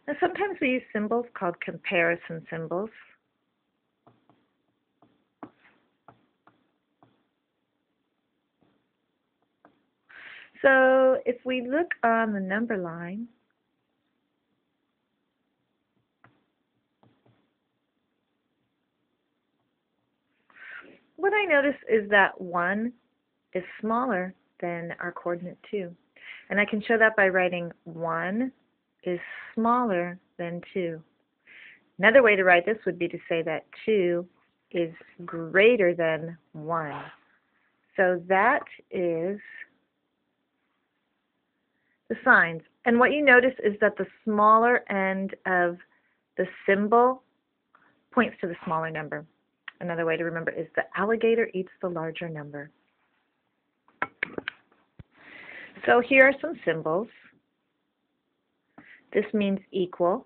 Now sometimes we use symbols called comparison symbols. So if we look on the number line, what I notice is that 1 is smaller than our coordinate 2. And I can show that by writing 1 is smaller than 2. Another way to write this would be to say that 2 is greater than 1. So that is the signs. And what you notice is that the smaller end of the symbol points to the smaller number. Another way to remember is the alligator eats the larger number. So here are some symbols. This means equal.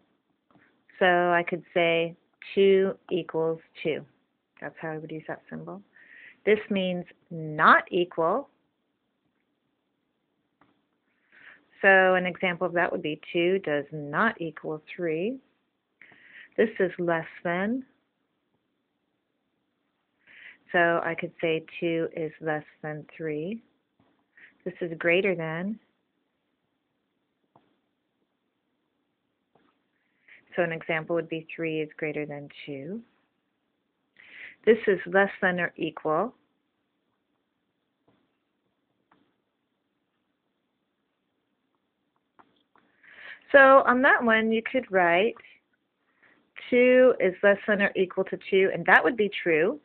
So I could say 2 equals 2. That's how I would use that symbol. This means not equal. So an example of that would be 2 does not equal 3. This is less than. So I could say 2 is less than 3. This is greater than. So an example would be 3 is greater than 2. This is less than or equal. So on that one, you could write 2 is less than or equal to 2, and that would be true.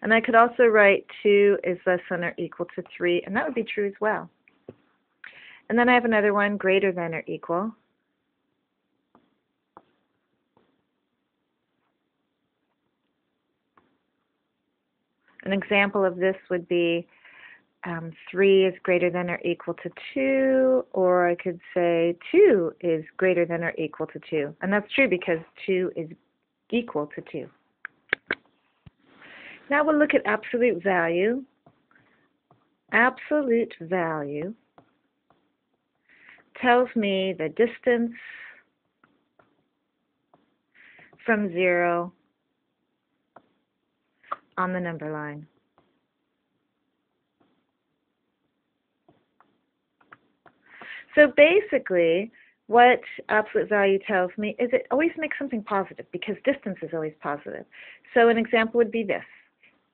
And I could also write 2 is less than or equal to 3, and that would be true as well. And then I have another one, greater than or equal. An example of this would be 3 is greater than or equal to 2, or I could say 2 is greater than or equal to 2. And that's true because 2 is equal to 2. Now we'll look at absolute value. Absolute value tells me the distance from 0 on the number line. So basically, what absolute value tells me is it always makes something positive because distance is always positive. So an example would be this.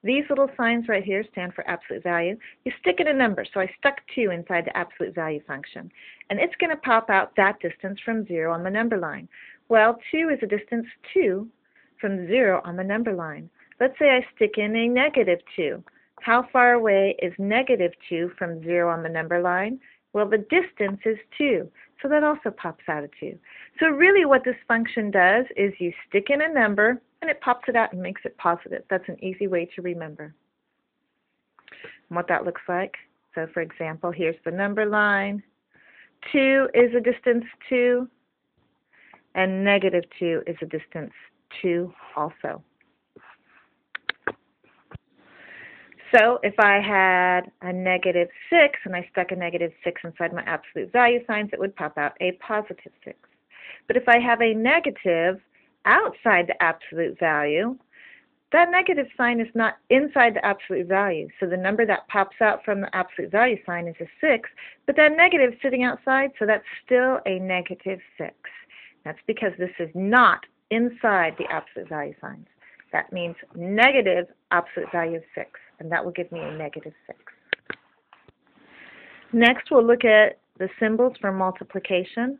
These little signs right here stand for absolute value. You stick in a number, so I stuck 2 inside the absolute value function. And it's going to pop out that distance from 0 on the number line. Well, 2 is a distance 2 from 0 on the number line. Let's say I stick in a negative 2. How far away is negative 2 from 0 on the number line? Well, the distance is 2, so that also pops out a 2. So really what this function does is you stick in a number, and it pops it out and makes it positive. That's an easy way to remember. And what that looks like. So for example, here's the number line. 2 is a distance 2, and negative 2 is a distance 2 also. So if I had a negative 6 and I stuck a negative 6 inside my absolute value signs, it would pop out a positive 6. But if I have a negative outside the absolute value, that negative sign is not inside the absolute value. So the number that pops out from the absolute value sign is a 6, but that negative is sitting outside, so that's still a negative 6. That's because this is not inside the absolute value signs. That means negative absolute value of 6, and that will give me a negative 6. Next, we'll look at the symbols for multiplication.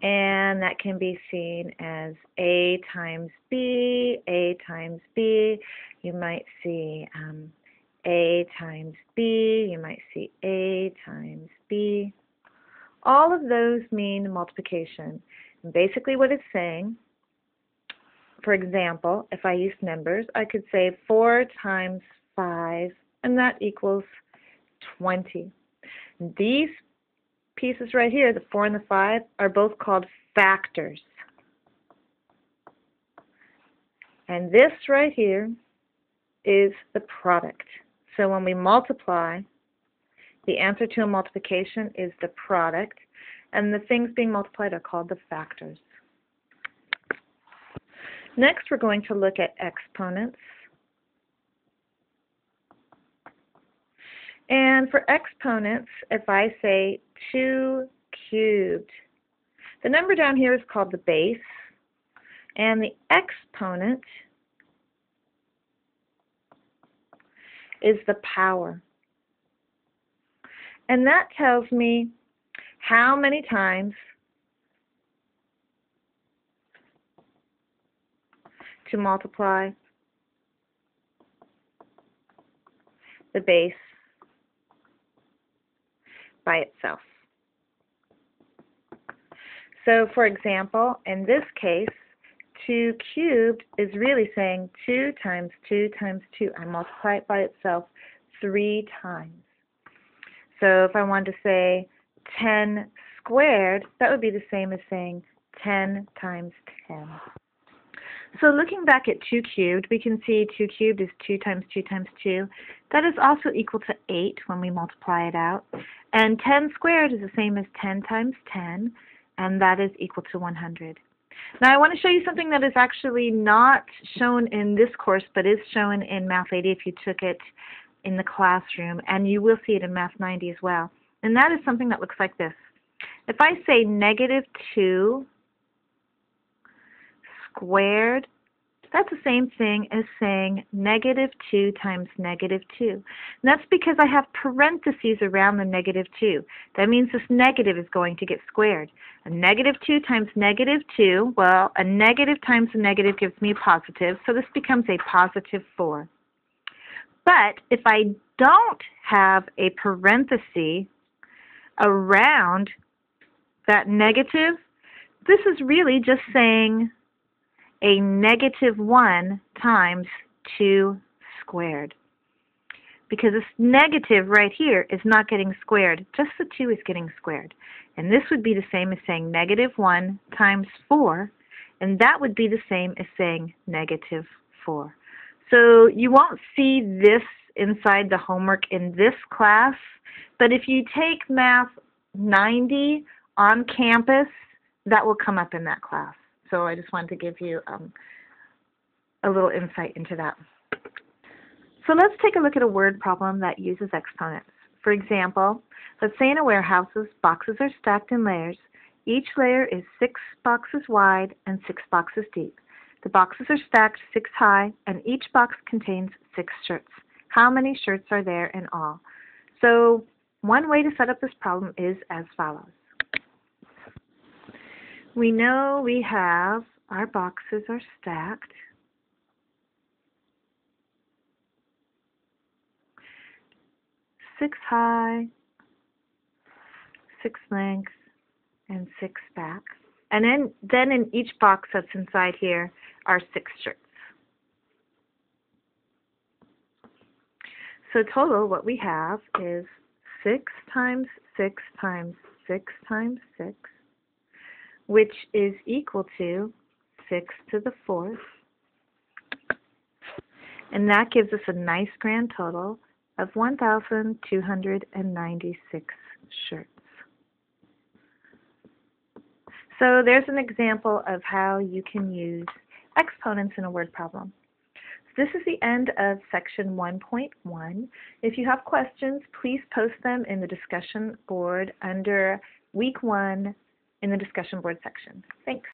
And that can be seen as A times B, A times B. You might see A times B. You might see A times B. All of those mean multiplication. And basically what it's saying, for example, if I use numbers, I could say 4 times 5, and that equals 20. These pieces right here, the 4 and the 5, are both called factors. And this right here is the product. So when we multiply, The answer to a multiplication is the product, and the things being multiplied are called the factors. Next, we're going to look at exponents. And for exponents, if I say 2 cubed, the number down here is called the base, and the exponent is the power. And that tells me how many times to multiply the base by itself. So, for example, in this case, 2 cubed is really saying 2 times 2 times 2. I multiply it by itself 3 times. So if I wanted to say 10 squared, that would be the same as saying 10 times 10. So looking back at 2 cubed, we can see 2 cubed is 2 times 2 times 2. That is also equal to 8 when we multiply it out. And 10 squared is the same as 10 times 10, and that is equal to 100. Now I want to show you something that is actually not shown in this course, but is shown in Math 80 if you took it in the classroom, and you will see it in Math 90 as well. And that is something that looks like this. If I say negative 2 squared, that's the same thing as saying negative 2 times negative 2. And that's because I have parentheses around the negative 2. That means this negative is going to get squared. A negative 2 times negative 2, well, a negative times a negative gives me a positive, so this becomes a positive 4. But if I don't have a parenthesis around that negative, this is really just saying a negative 1 times 2 squared. Because this negative right here is not getting squared, just the 2 is getting squared. And this would be the same as saying negative 1 times 4, and that would be the same as saying negative 4. So you won't see this inside the homework in this class, but if you take Math 90 on campus, that will come up in that class. So I just wanted to give you a little insight into that. So let's take a look at a word problem that uses exponents. For example, let's say in a warehouse, boxes are stacked in layers. Each layer is 6 boxes wide and 6 boxes deep. The boxes are stacked 6 high, and each box contains 6 shirts. How many shirts are there in all? So one way to set up this problem is as follows. We know we have our boxes are stacked. Six high, 6 length, and 6 back. And then in each box that's inside here are 6 shirts. So total what we have is 6 times 6 times 6 times 6, which is equal to 6 to the 4th. And that gives us a nice grand total of 1,296 shirts. So there's an example of how you can use exponents in a word problem. So this is the end of section 1.1. If you have questions, please post them in the discussion board under week 1 in the discussion board section. Thanks.